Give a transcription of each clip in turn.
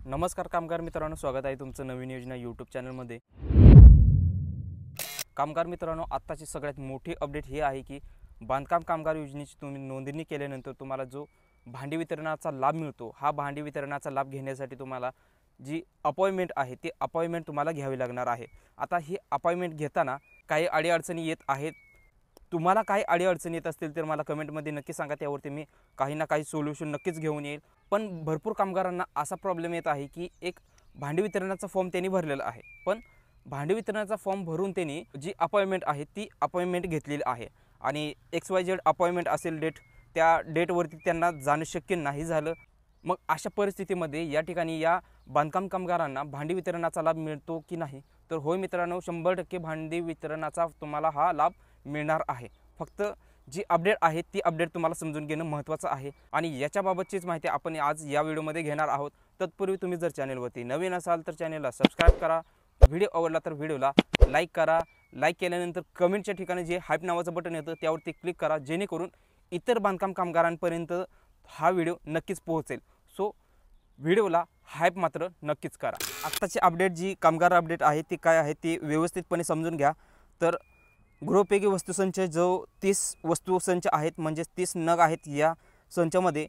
नमस्कार कामगार मित्रांनो, स्वागत आहे तुमचं नवीन योजना यूट्यूब चॅनलमध्ये। कामगार मित्रांनो, आत्ताची सगळ्यात मोठी अपडेट ही आहे की बांधकाम कामगार योजनेची तुम्ही नोंदणी केल्यानंतर तुम्हाला जो भांडी वितरणाचा लाभ मिळतो, हा भांडी वितरणाचा लाभ घेण्यासाठी तुम्हाला जी अपॉइंटमेंट आहे ती अपॉइंटमेंट तुम्हाला घ्यावी लागणार आहे। आता ही अपॉइंटमेंट घेताना काही अडीअडचणी येत आहेत। तुम्हाला काही अडीअडचणी येत असतील तर मला कमेंटमध्ये नक्की सांगा, त्यावरती मी काही ना काही सोल्यूशन नक्कीच घेऊन येईल। पण भरपूर कामगारांना असा प्रॉब्लेम येत आहे की एक भांडी वितरणाचा फॉर्म त्यांनी भरलेला आहे, पण भांडी वितरणाचा फॉर्म भरून त्यांनी जी अपॉइंटमेंट आहे ती अपॉइंटमेंट घेतलेली आहे आणि XYZ अपॉइंटमेंट असेल डेट, त्या डेटवरती त्यांना जाणं शक्य नाही झालं। मग अशा परिस्थितीमध्ये या ठिकाणी या बांधकाम कामगारांना भांडी वितरणाचा लाभ मिळतो की नाही? तर होय मित्रांनो, 100% भांडी वितरणाचा तुम्हाला हा लाभ मिळणार आहे। फक्त जी अपडेट आहे ती अपडेट तुम्हाला समजून घेणं महत्त्वाचं आहे आणि याच्याबाबतचीच माहिती आपण आज या व्हिडिओमध्ये घेणार आहोत। तत्पूर्वी तुम्ही जर चॅनलवरती नवीन असाल तर चॅनलला सबस्क्राइब करा, व्हिडिओ आवडला तर व्हिडिओला लाईक करा। लाईक केल्यानंतर कमेंटच्या ठिकाणी जे हाईप नावाचं बटन येतं त्यावरती क्लिक करा, जेणेकरून इतर बांधकाम कामगारांपर्यंत हा व्हिडिओ नक्कीच पोहोचेल। सो व्हिडिओला हाईप मात्र नक्कीच करा। आत्ताची अपडेट जी कामगार अपडेट आहे ती काय आहे ती व्यवस्थितपणे समजून घ्या। तर गृहोपयोगी वस्तुसंच जो 30 वस्तुसंच आहेत, म्हणजे 30 नग आहेत या संचामध्ये,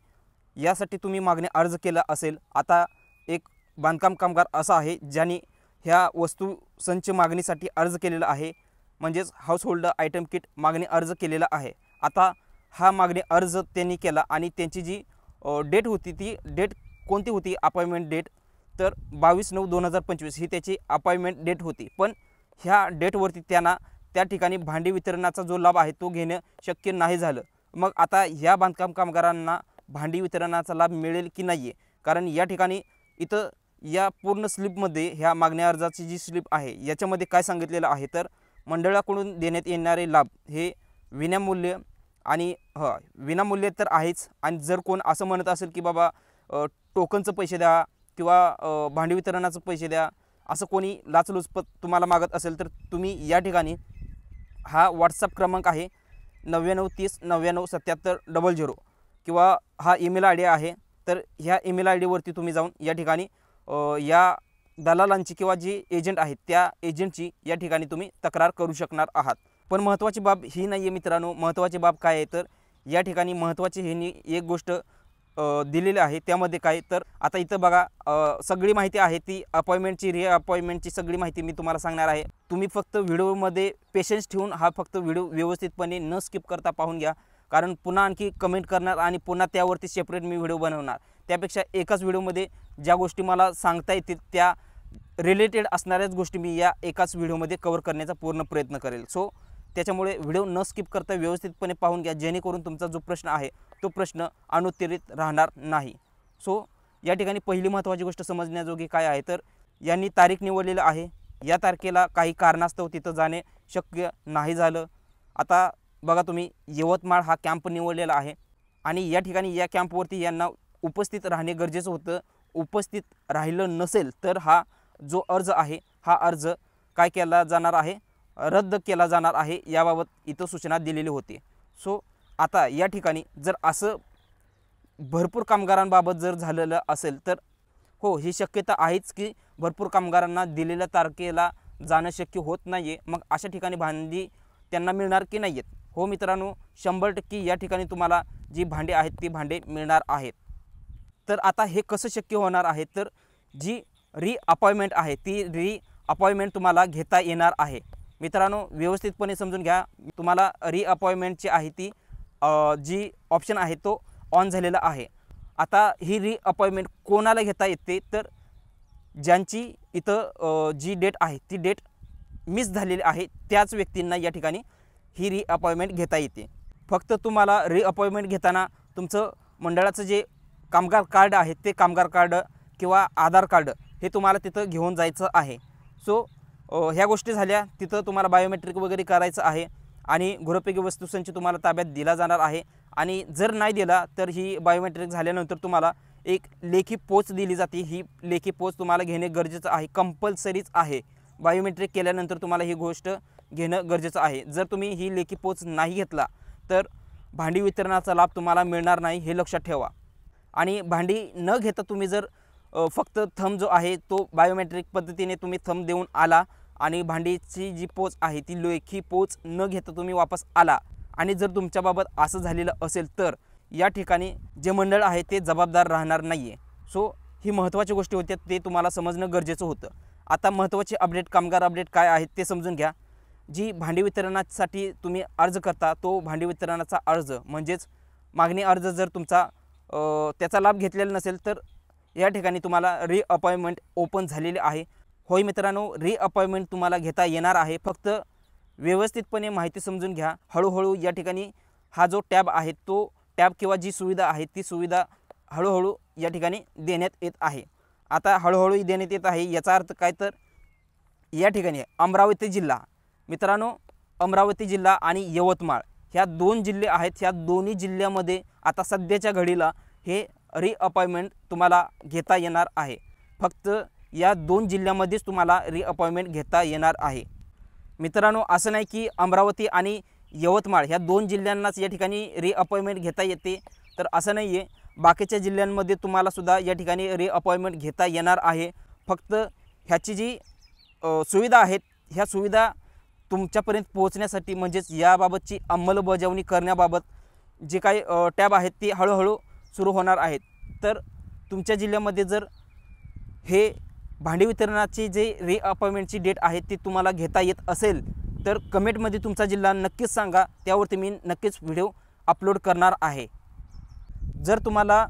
यासाठी तुम्ही मागणी अर्ज केला असेल। आता एक बांधकाम कामगार असा आहे ज्यांनी ह्या वस्तुसंच मागणीसाठी अर्ज केलेला आहे, म्हणजेच हाऊस होल्ड आयटम किट मागणी अर्ज केलेला आहे। आता हा मागणी अर्ज त्यांनी केला आणि त्यांची जी डेट होती ती डेट कोणती होती? Appointment date. तर 22/9/2025 ही त्याची अपॉइंटमेंट डेट होती, पण ह्या डेटवरती त्यांना त्या ठिकाणी भांडी वितरणाचा जो लाभ आहे तो घेणं शक्य नाही झालं। मग आता ह्या बांधकाम कामगारांना भांडी वितरणाचा लाभ मिळेल की नाही? कारण या ठिकाणी इथं या पूर्ण स्लिपमध्ये ह्या मागण्या अर्जाची जी स्लिप आहे याच्यामध्ये काय सांगितलेलं आहे, तर मंडळाकडून देण्यात येणारे लाभ हे विनामूल्य आणि विनामूल्य तर आहेच। आणि जर कोण असं म्हणत असेल की बाबा टोकनचं पैसे द्या किंवा भांडी वितरणाचं पैसे द्या, असं कोणी लाचलुचपत तुम्हाला मागत असेल तर तुम्ही या ठिकाणी हा व्हॉट्सअप क्रमांक आहे 9930 99 77 00 किंवा हा ईमेल ID आहे। तर ह्या ईमेल ID वरती तुम्ही जाऊन या ठिकाणी या दलालांची किंवा जी एजंट आहेत त्या एजंटची या ठिकाणी तुम्ही तक्रार करू शकणार आहात। पण महत्त्वाची बाब ही नाही आहे मित्रांनो। महत्त्वाची बाब काय आहे, तर या ठिकाणी महत्त्वाची ह्यांनी एक गोष्ट दिलेली आहे। त्यामध्ये काय, तर आता इथं बघा सगळी माहिती आहे ती अपॉइंटमेंटची अपॉइंटमेंटची सगळी माहिती मी तुम्हाला सांगणार आहे। तुम्ही फक्त व्हिडिओमध्ये पेशन्स ठेवून हा फक्त व्हिडिओ व्यवस्थितपणे न स्किप करता पाहून घ्या, कारण पुन्हा आणखी कमेंट करणार आणि पुन्हा त्यावरती सेपरेट मी व्हिडिओ बनवणार, त्यापेक्षा एकाच व्हिडिओमध्ये ज्या गोष्टी मला सांगता येतील त्या रिलेटेड असणाऱ्याच गोष्टी मी या एकाच व्हिडिओमध्ये कव्हर करण्याचा पूर्ण प्रयत्न करेल। सो त्याच्यामुळे व्हिडिओ न स्किप करता व्यवस्थितपणे पाहून घ्या, जेणेकरून तुमचा जो प्रश्न आहे तो प्रश्न अनुत्तरित राहणार नाही। सो या ठिकाणी पहिली महत्त्वाची गोष्ट समजण्याजोगी काय आहे, तर यांनी तारीख निवडलेलं आहे, या तारखेला काही कारणास्तव तिथं जाणे शक्य नाही झालं। आता बघा तुम्ही, यवतमाळ हा कॅम्प निवडलेला आहे आणि या ठिकाणी या कॅम्पवरती यांना उपस्थित राहणे गरजेचं होतं। उपस्थित राहिलं नसेल तर हा जो अर्ज आहे हा अर्ज काय केला जाणार आहे, रद्द केला जाणार आहे, याबाबत इथं सूचना दिलेली होती। सो आता या ठिकाणी जर असं भरपूर कामगारांबाबत जर झालेलं असेल तर हो, ही शक्यता आहेच की भरपूर कामगारांना दिलेल्या तारखेला जाणं शक्य होत नाही आहे। मग अशा ठिकाणी भांडी त्यांना मिळणार की नाही आहेत? हो मित्रांनो, 100% या ठिकाणी तुम्हाला जी भांडी आहेत ती भांडे मिळणार आहेत। तर आता हे कसं शक्य होणार आहे, तर जी अपॉइंटमेंट आहे ती अपॉइंटमेंट तुम्हाला घेता येणार आहे। मित्रांनो व्यवस्थितपणे समजून घ्या, तुम्हाला अपॉइंटमेंटची आहे ती जी ऑप्शन आहे तो ऑन झालेला आहे। आता ही अपॉइंटमेंट कोणाला घेता येते, तर ज्यांची इथं जी डेट आहे ती डेट मिस झालेली आहे त्याच व्यक्तींना या ठिकाणी ही अपॉइंटमेंट घेता येते। फक्त तुम्हाला अपॉइंटमेंट घेताना तुमचं मंडळाचं जे कामगार कार्ड आहे ते कामगार कार्ड किंवा आधार कार्ड हे तुम्हाला तिथं घेऊन जायचं आहे। सो ह्या गोष्टी झाल्या, तिथं तुम्हाला बायोमेट्रिक वगैरे करायचं आहे आणि गृहोपयोगी वस्तुसंच तुम्हाला ताब्यात दिला जाणार आहे। आणि जर नाही दिला तर ही बायोमेट्रिक झाल्यानंतर तुम्हाला एक लेखी पोच दिली जाते। ही लेखी पोच तुम्हाला घेणे गरजेचं आहे, कंपल्सरीच आहे। बायोमेट्रिक केल्यानंतर तुम्हाला ही गोष्ट घेणं गरजेचं आहे। जर तुम्ही ही लेखी पोच नाही घेतला तर भांडी वितरणाचा लाभ तुम्हाला मिळणार नाही, हे लक्षात ठेवा। आणि भांडी न घेता तुम्ही जर फक्त थंब जो आहे तो बायोमेट्रिक पद्धतीने तुम्ही थंब देऊन आला आणि भांडीची जी पोच आहे ती लेखी पोच न घेता तुम्ही वापस आला आणि जर तुमच्याबाबत असं झालेलं असेल तर या ठिकाणी जे मंडळ आहे ते जबाबदार राहणार नाही आहे. सो ही महत्त्वाची गोष्टी होत्या, ते तुम्हाला समजणं गरजेचं होतं. आता महत्त्वाचे अपडेट, कामगार अपडेट काय आहेत ते समजून घ्या. जी भांडी वितरणासाठी तुम्ही अर्ज करता तो भांडी वितरणाचा अर्ज म्हणजेच मागणी अर्ज जर तुमचा त्याचा लाभ घेतलेला नसेल तर या ठिकाणी तुम्हाला रिअपॉइंटमेंट ओपन झालेली आहे. होय मित्रांनो, रिअपॉइंटमेंट तुम्हाला घेता येणार आहे. फक्त व्यवस्थितपणे माहिती समजून घ्या. हळूहळू या ठिकाणी हा जो टॅब आहे तो टॅब किंवा जी सुविधा आहे ती सुविधा हळूहळू या ठिकाणी देण्यात येत आहे. आता हळूहळू देण्यात येत आहे याचा अर्थ काय, तर या ठिकाणी अमरावती जिल्हा मित्रांनो, अमरावती जिल्हा आणि यवतमाळ ह्या 2 जिल्हे आहेत. ह्या दोन्ही जिल्ह्यामध्ये आता सध्याच्या घडीला हे रिअपॉइंटमेंट तुम्हाला घेता येणार आहे. फक्त या 2 जिल्ह्यामध्येच तुम्हाला रिअपॉइंटमेंट घेता येणार आहे. मित्रांनो, असं नाही की अमरावती आणि यवतमाळ ह्या 2 जिल्ह्यांनाच या ठिकाणी रिअपॉइंटमेंट घेता येते, तर असं नाही आहे. बाकीच्या जिल्ह्यांमध्ये तुम्हाला सुद्धा या ठिकाणी रिअपॉइंटमेंट घेता येणार आहे. फक्त ह्याची जी सुविधा आहेत ह्या सुविधा तुमच्यापर्यंत पोहोचण्यासाठी म्हणजेच याबाबतची अंमलबजावणी करण्याबाबत जे काही टॅब आहेत ते हळूहळू सुरू होणार आहेत. तर तुमच्या जिल्ह्यामध्ये जर हे भांडी वितरणाची जे रिअपॉइंटमेंटची डेट आहे ती तुम्हाला घेता येत असेल तर कमेंटमध्ये तुमचा जिल्हा नक्कीच सांगा. त्यावरती मी नक्कीच व्हिडिओ अपलोड करणार आहे. जर तुम्हाला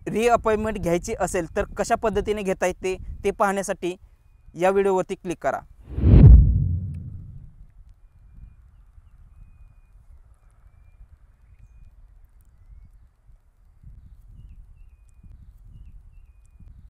रिअपॉइंटमेंट घ्यायची असेल तर कशा पद्धतीने घेता येते ते पाहण्यासाठी या व्हिडिओवरती क्लिक करा.